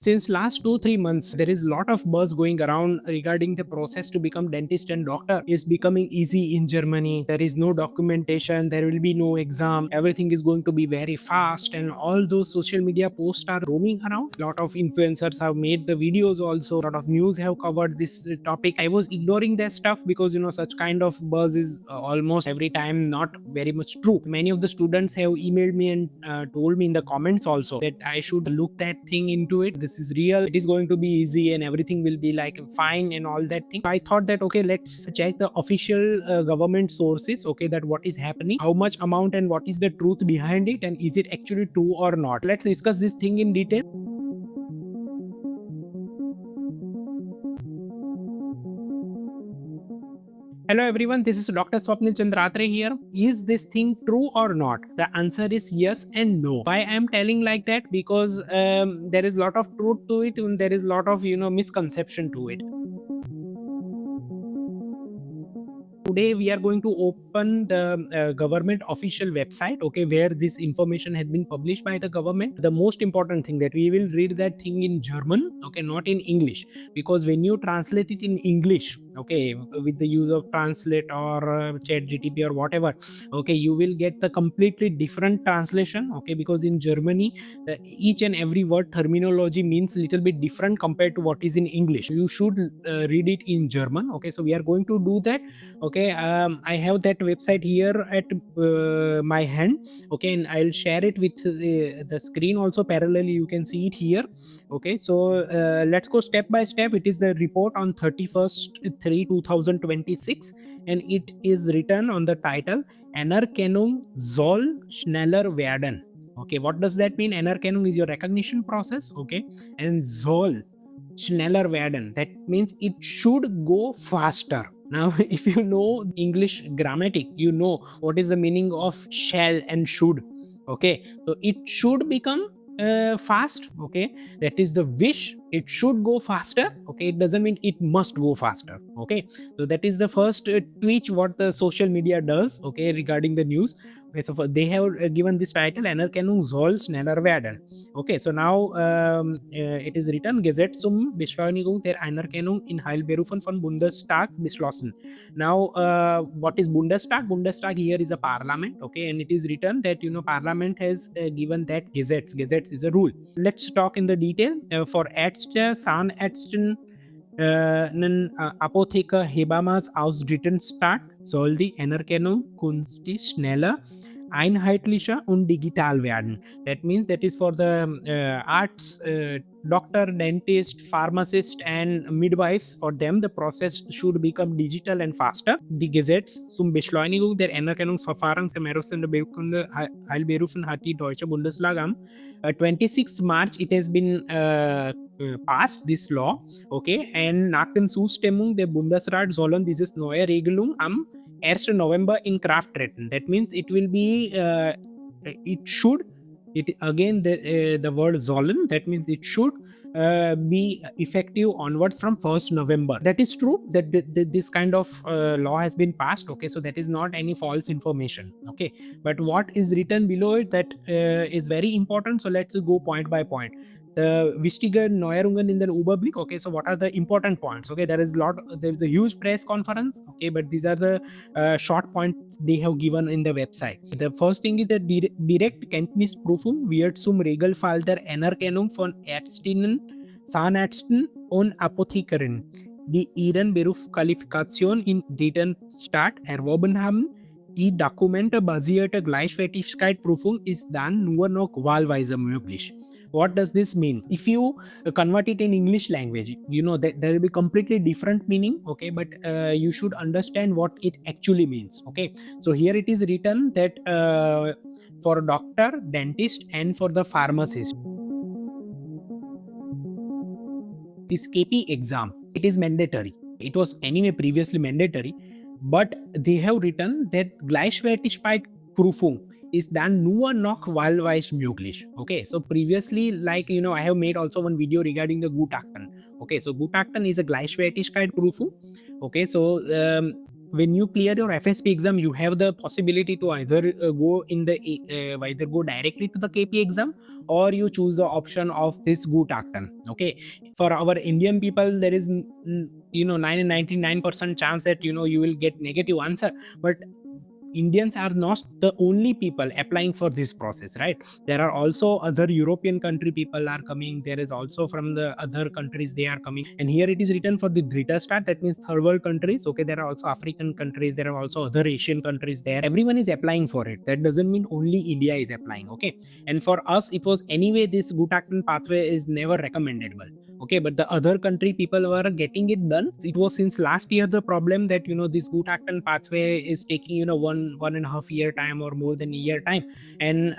Since last 2-3 months, there is a lot of buzz going around regarding the process to become dentist and doctor is becoming easy in Germany. There is no documentation, there will be no exam, everything is going to be very fast, and all those social media posts are roaming around. A lot of influencers have made the videos also, a lot of news have covered this topic. I was ignoring that stuff because such kind of buzz is almost every time not very much true. Many of the students have emailed me and told me in the comments also that I should look that thing into it. This is real, it is going to be easy and everything will be like fine and all that thing. I thought that okay, let's check the official government sources, okay, that what is happening, how much amount and what is the truth behind it, and is it actually true or not. Let's discuss this thing in detail. Hello everyone, this is Dr. Swapnil Chandratre here. Is this thing true or not? The answer is yes and no. Why I am telling like that? Because there is a lot of truth to it and there is a lot of misconception to it. Today we are going to open the government official website, okay, where this information has been published by the government. The most important thing that we will read that thing in German, okay, not in English, because when you translate it in English, okay, with the use of translate or chat gtp or whatever, okay, you will get the completely different translation, okay, because in Germany each and every word terminology means little bit different compared to what is in English. You should read it in German, okay, so we are going to do that. Okay, I have that website here at my hand, okay, and I'll share it with the screen also parallelly, you can see it here. Okay, so let's go step by step. It is the report on 31st 3 2026, and it is written on the title Anerkennung soll schneller werden. Okay, what does that mean? Anerkennung is your recognition process, okay, and soll schneller werden, that means it should go faster. Now if you know English grammatic, you know what is the meaning of shall and should. Okay, so it should become fast, okay, that is the wish, it should go faster, okay, it doesn't mean it must go faster. Okay, so that is the first tweet what the social media does, okay, regarding the news. Okay, so they have given this title Anerkennung soll schneller werden. Okay, so now it is written Gesetz zum Beschleunigung der Anerkennung in Heilberufen von Bundestag beschlossen. Now, what is Bundestag? Bundestag here is a parliament, okay, and it is written that parliament has given that Gesetz. Gesetz is a rule. Let's talk in the detail. For Ärzte, Zahnärzten, Apotheker, Hebamas aus Drittensstaat soll die Anerkennung künftig schneller, einheitlicher und digital werden. That means that is for the arts, doctor, dentist, pharmacist, and midwives. For them, the process should become digital and faster. Die Gesetz zum Beschleunigung der Anerkennungsverfahren für Mehrere Beurkunde Heilberufen hat die Deutsche Bundeslag am 26th March. It has been passed this law, okay, and nach den Zustimmung der Bundesrat sollen dieses neue Regelung am 1. November in Kraft treten. That means it will be it should, it again the word sollen, that means it should be effective onwards from 1st November. That is true that this kind of law has been passed, okay, so that is not any false information, okay, but what is written below it, that is very important. So let's go point by point. The wichtige Neuerungen in the Überblick. Okay, so what are the important points? Okay, there is a huge press conference, okay, but these are the short points they have given in the website. The first thing is the direkt Kenntnisprüfung wird zum Regelfall der Anerkennung von Ärztinnen, Zahnärzten und Apothekerinnen, die ihren Berufsqualifikation in Drittstaat erworben haben. Die dokumentebasierte Gleichwertigkeitsprüfung ist dann nur noch wahlweise möglich. What does this mean? If you convert it in English language, that there will be completely different meaning, okay, but you should understand what it actually means. Okay, so here it is written that for doctor, dentist, and for the pharmacist, this KP exam, it is mandatory. It was anyway previously mandatory, but they have written that Gleichwertigkeitsprüfung ist dann nur noch wahlweise möglich. Okay, so previously, like I have made also one video regarding the Gutachten. Okay, so Gutachten is a Gleichwertigkeitsprüfung. Okay, so when you clear your FSP exam, you have the possibility to either either go directly to the KP exam, or you choose the option of this Gutachten. Okay, for our Indian people, there is 99% chance that you will get negative answer, but Indians are not the only people applying for this process, right? There are also other European country people are coming. There is also from the other countries they are coming, and here it is written for the Drita start. That means third world countries. Okay, there are also African countries. There are also other Asian countries. There, everyone is applying for it. That doesn't mean only India is applying. Okay, and for us, it was anyway this Gutachten pathway is never recommendable. Okay, but the other country people were getting it done. It was since last year the problem that this Gutachten pathway is taking 1.5 year time or more than a year time, and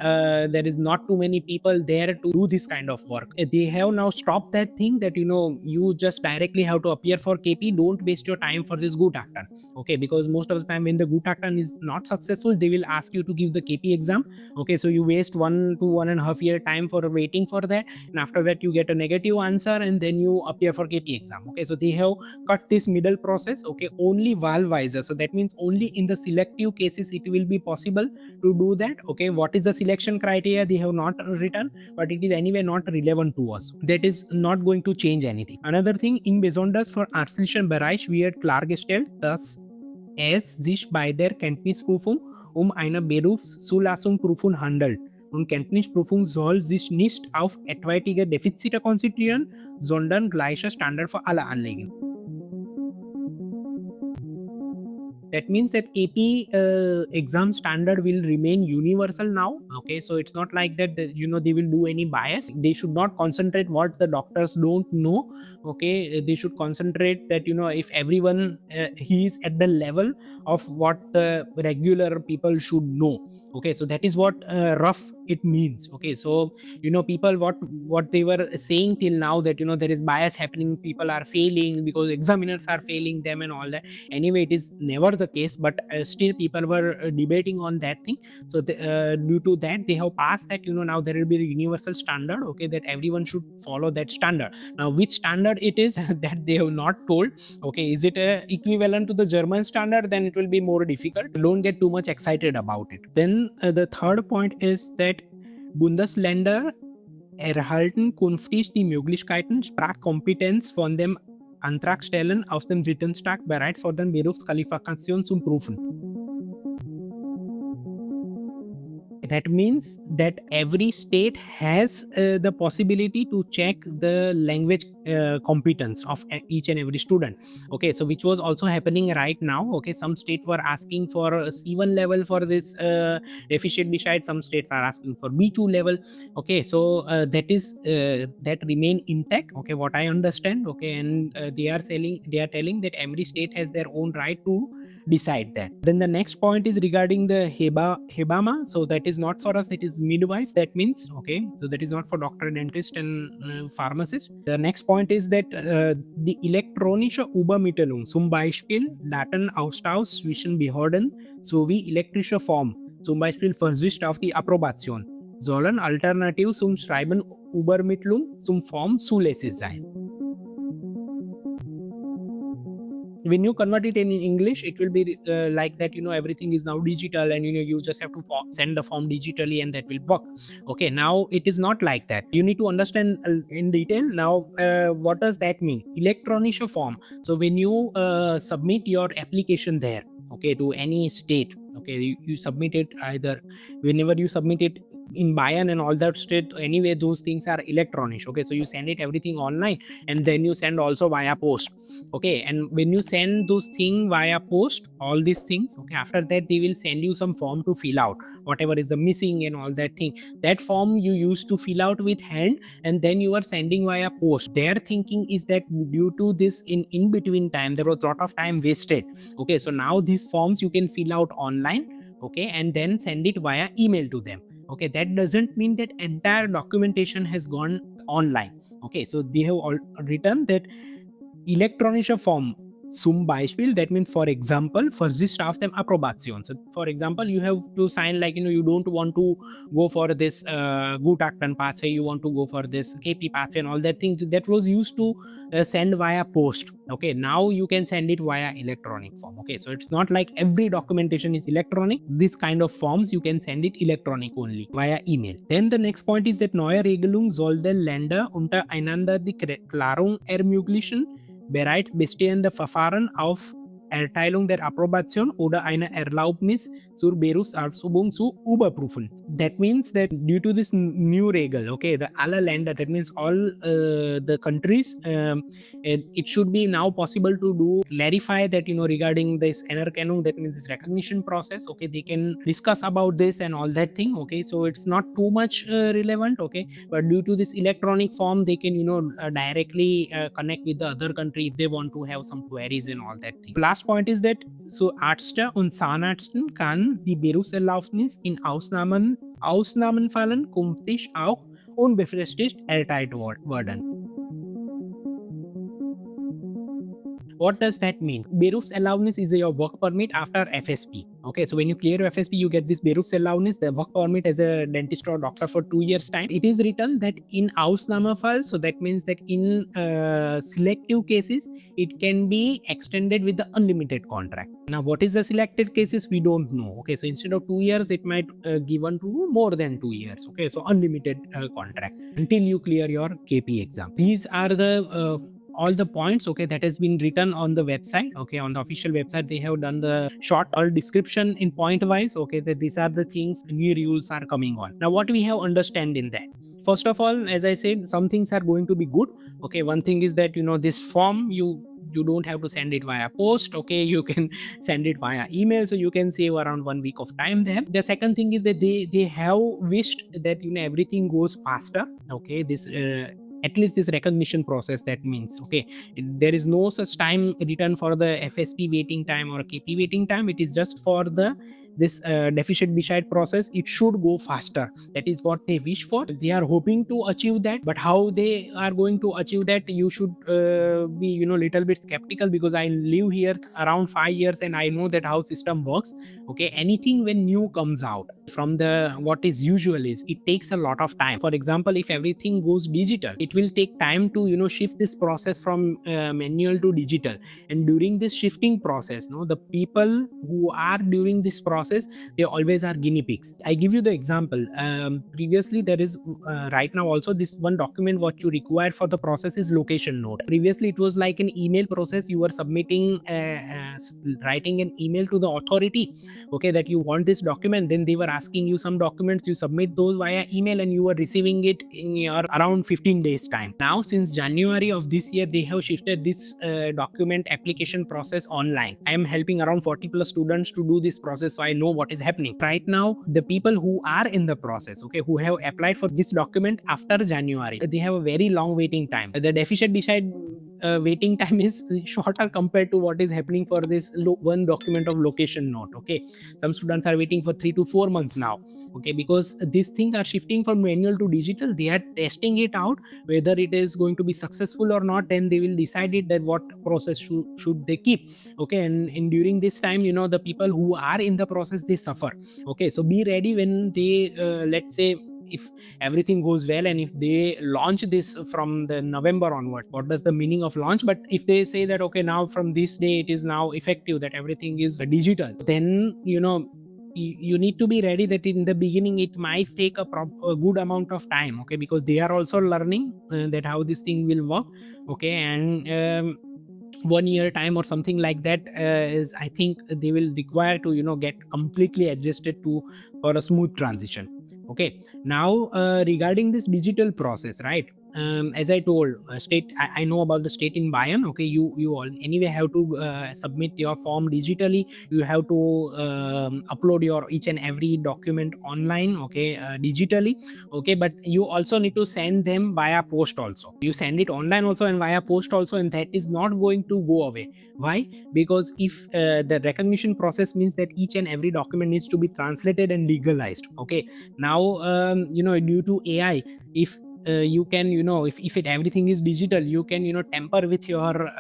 there is not too many people there to do this kind of work. They have now stopped that thing that you just directly have to appear for KP. Don't waste your time for this Gutachten. Okay, because most of the time when the Gutachten is not successful, they will ask you to give the KP exam. Okay, so you waste 1 to 1.5 year time for waiting for that, and after that you get a negative answer, and then you appear for KP exam. Okay, so they have cut this middle process. Okay, only valvisor, so that means only in the selective cases it will be possible to do that. Okay, what is the selection criteria they have not written, but it is anyway not relevant to us. That is not going to change anything. Another thing, in besonders für ärztlichen Bereich wird klargestellt, dass es sich bei der Kenntnisprüfung eine Berufszulassungsprüfung handelt. Und Kenntnisprüfung soll sich nicht auf etwaige Defizite konzentrieren, sondern gleicher Standard für alle anlegen. That means that AP exam standard will remain universal now. Okay, so it's not like that they will do any bias. They should not concentrate what the doctors don't know. Okay, they should concentrate that if everyone he is at the level of what the regular people should know. Okay, so that is what rough it means. Okay, so people what they were saying till now, that there is bias happening, people are failing because examiners are failing them and all that. Anyway, it is never the case, but still people were debating on that thing. So due to that, they have passed that now there will be a universal standard. Okay, that everyone should follow that standard. Now which standard it is that they have not told. Okay, is it equivalent to the German standard? Then it will be more difficult. Don't get too much excited about it. Then the third point is that Bundesländer erhalten künftig die Möglichkeiten, Sprachkompetenz von dem Antragstellen aus dem dritten Staat bereits vor der Berufsqualifikation zu prüfen. That means that every state has the possibility to check the language competence of each and every student. Okay, so which was also happening right now. Okay, some states were asking for C1 level for this deficient beside, some states are asking for B2 level. Okay, so that remain intact. Okay, what I understand. Okay, and they are telling that every state has their own right to decide that. Then the next point is regarding the hebama. So that is not for us, it is midwife. That means, okay, so that is not for doctor, dentist, and pharmacist. The next point is that die elektronische Übermittlung, zum Beispiel Datenaustausch zwischen Behörden sowie elektrische Form, zum Beispiel Verzicht auf die Approbation, sollen alternativ zum Schreiben Übermittlung zum Form zulässig sein. When you convert it in English, it will be like that everything is now digital, and you just have to send the form digitally and that will work. Okay, now it is not like that. You need to understand in detail. Now what does that mean? Electronic form. So when you submit your application there, okay, to any state, okay, you submit it either whenever you submit it in Bayan and all that state. Anyway, those things are electronic. Okay, so you send it everything online, and then you send also via post. Okay, and when you send those things via post, all these things, okay, after that they will send you some form to fill out whatever is the missing and all that thing. That form you used to fill out with hand, and then you are sending via post. Their thinking is that due to this in between time, there was a lot of time wasted. Okay, so now these forms you can fill out online. Okay, and then send it via email to them. Okay, that doesn't mean that entire documentation has gone online. Okay, so they have all written that electronic form Zum Beispiel, that means for example, Versicht auf dem Approbation. So for example, you have to sign, like, you don't want to go for this Gutachten pathway, you want to go for this KP pathway and all that thing that was used to send via post. Okay, now you can send it via electronic form. Okay, so it's not like every documentation is electronic. This kind of forms you can send it electronic only via email. Then the next point is that neue Regelung soll den Länder untereinander die Klärung ermöglichen, bereits bestehende Verfahren auf Erteilung der Approbation oder eine Erlaubnis zur Berufsausübung zu überprüfen. That means that due to this new regel, okay, the alle Länder, that means all the countries, it should be now possible to do clarify that, regarding this Anerkennung, that means this recognition process. Okay, they can discuss about this and all that thing. Okay, so it's not too much relevant. Okay, but due to this electronic form, they can directly connect with the other country if they want to have some queries and all that thing. Last point is that so Ärzte und Zahnärzten kann die Berufserlaubnis in Ausnahmenfällen künftig auch unbefristet erteilt werden. What does that mean? Berufserlaubnis is your work permit after FSP. Okay, so when you clear your FSP, you get this Berufserlaubnis, the work permit as a dentist or doctor for 2 years time. It is written that in Ausnahmefall, so that means that in selective cases, it can be extended with the unlimited contract. Now, what is the selected cases? We don't know. Okay, so instead of 2 years, it might given to more than 2 years. Okay, so unlimited contract until you clear your KP exam. These are the all the points, okay, that has been written on the website. Okay, on the official website they have done the short all description in point wise. Okay, that these are the things, new rules are coming on. Now what we have understand in that, first of all, as I said, some things are going to be good. Okay, one thing is that this form, you don't have to send it via post. Okay, you can send it via email, so you can save around 1 week of time there. The second thing is that they have wished that everything goes faster. Okay, this at least this recognition process, that means, okay, there is no such time written for the FSP waiting time or KP waiting time. It is just for the this deficit beside process. It should go faster. That is what they wish for. They are hoping to achieve that, but how they are going to achieve that, you should be little bit skeptical, because I live here around 5 years and I know that how system works. Okay, anything when new comes out from the what is usual is, it takes a lot of time. For example, if everything goes digital, it will take time to shift this process from manual to digital. And during this shifting process, no, the people who are during this process, they always are guinea pigs. I give you the example. Previously there is right now also this one document what you require for the process is location note. Previously it was like an email process. You were submitting writing an email to the authority, okay, that you want this document. Then they were asking you some documents, you submit those via email, and you were receiving it in your around 15 days time. Now since January of this year, they have shifted this document application process online. I am helping around 40 plus students to do this process, so I know what is happening right now. The people who are in the process, okay, who have applied for this document after January, they have a very long waiting time. The deficit beside waiting time is shorter compared to what is happening for this one document of location note. Okay, some students are waiting for 3 to 4 months now. Okay, because these things are shifting from manual to digital. They are testing it out whether it is going to be successful or not. Then they will decide it that what process should they keep. Okay, and during this time, the people who are in the process, they suffer. Okay, so be ready when they let's say if everything goes well, and if they launch this from the November onward. What does the meaning of launch? But if they say that, okay, now from this day it is now effective, that everything is digital, then you need to be ready that in the beginning it might take a good amount of time. Okay, because they are also learning that how this thing will work. Okay, and 1 year time or something like that is, I think, they will require to get completely adjusted to for a smooth transition. Okay, now regarding this digital process, right, as I told, state, I know about the state in Bayern. Okay, you all anyway have to submit your form digitally. You have to upload your each and every document online, okay, digitally. Okay, but you also need to send them via post also. You send it online also and via post also, and that is not going to go away. Why? Because if the recognition process means that each and every document needs to be translated and legalized. Okay, now due to AI, if you can, if it everything is digital, you can, tamper with your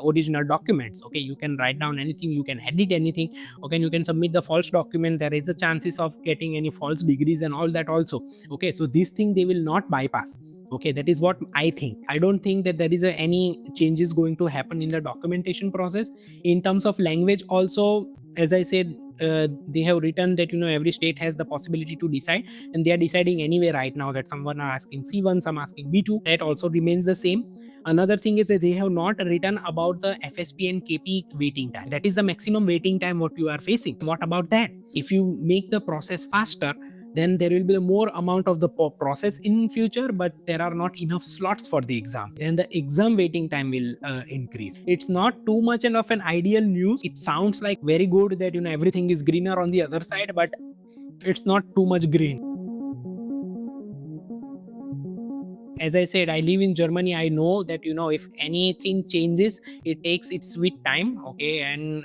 original documents. Okay, you can write down anything, you can edit anything. Okay, you can submit the false document. There is a chances of getting any false degrees and all that also. Okay, so this thing they will not bypass. Okay, that is what I think. I don't think that there is any changes going to happen in the documentation process. In terms of language also, as I said, they have written that, every state has the possibility to decide, and they are deciding anyway right now, that someone are asking C1, some asking B2. That also remains the same. Another thing is that they have not written about the FSP and KP waiting time. That is the maximum waiting time what you are facing. What about that? If you make the process faster, then there will be a more amount of the process in future, but there are not enough slots for the exam, then the exam waiting time will increase. It's not too much of an ideal news. It sounds like very good that, everything is greener on the other side, but it's not too much green. As I said, I live in Germany. I know that, if anything changes, it takes its sweet time. Okay, and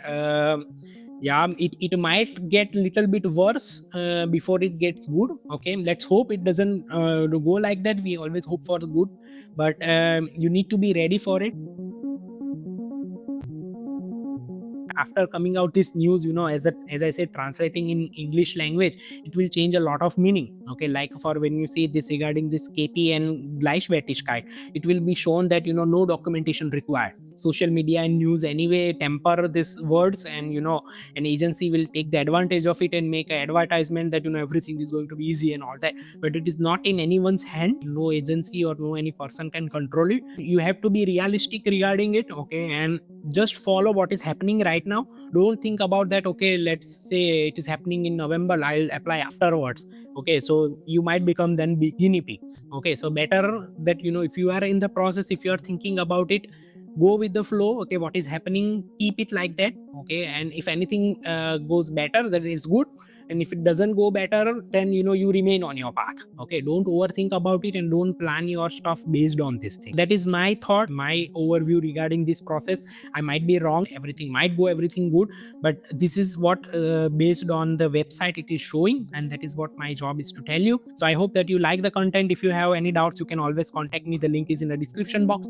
yeah, it might get little bit worse before it gets good. Okay, let's hope it doesn't go like that. We always hope for the good, but you need to be ready for it. After coming out this news, as I said, translating in English language, it will change a lot of meaning. Okay, like for when you see this regarding this KP and Gleichwertigkeit, it will be shown that, no documentation required. Social media and news anyway temper these words, and, an agency will take the advantage of it and make an advertisement that, everything is going to be easy and all that. But it is not in anyone's hand. No agency or no any person can control it. You have to be realistic regarding it. Okay, and just follow what is happening right now. Don't think about that. Okay, let's say it is happening in November, I'll apply afterwards. Okay, so you might become then guinea pig. Okay, so better that, if you are in the process, if you are thinking about it, go with the flow. Okay, what is happening, keep it like that. Okay, and if anything goes better, then it's good. And if it doesn't go better, then, you remain on your path. Okay, don't overthink about it, and don't plan your stuff based on this thing. That is my thought, my overview regarding this process. I might be wrong, everything might go everything good, but this is what, based on the website, it is showing, and that is what my job is to tell you. So I hope that you like the content. If you have any doubts, you can always contact me. The link is in the description box.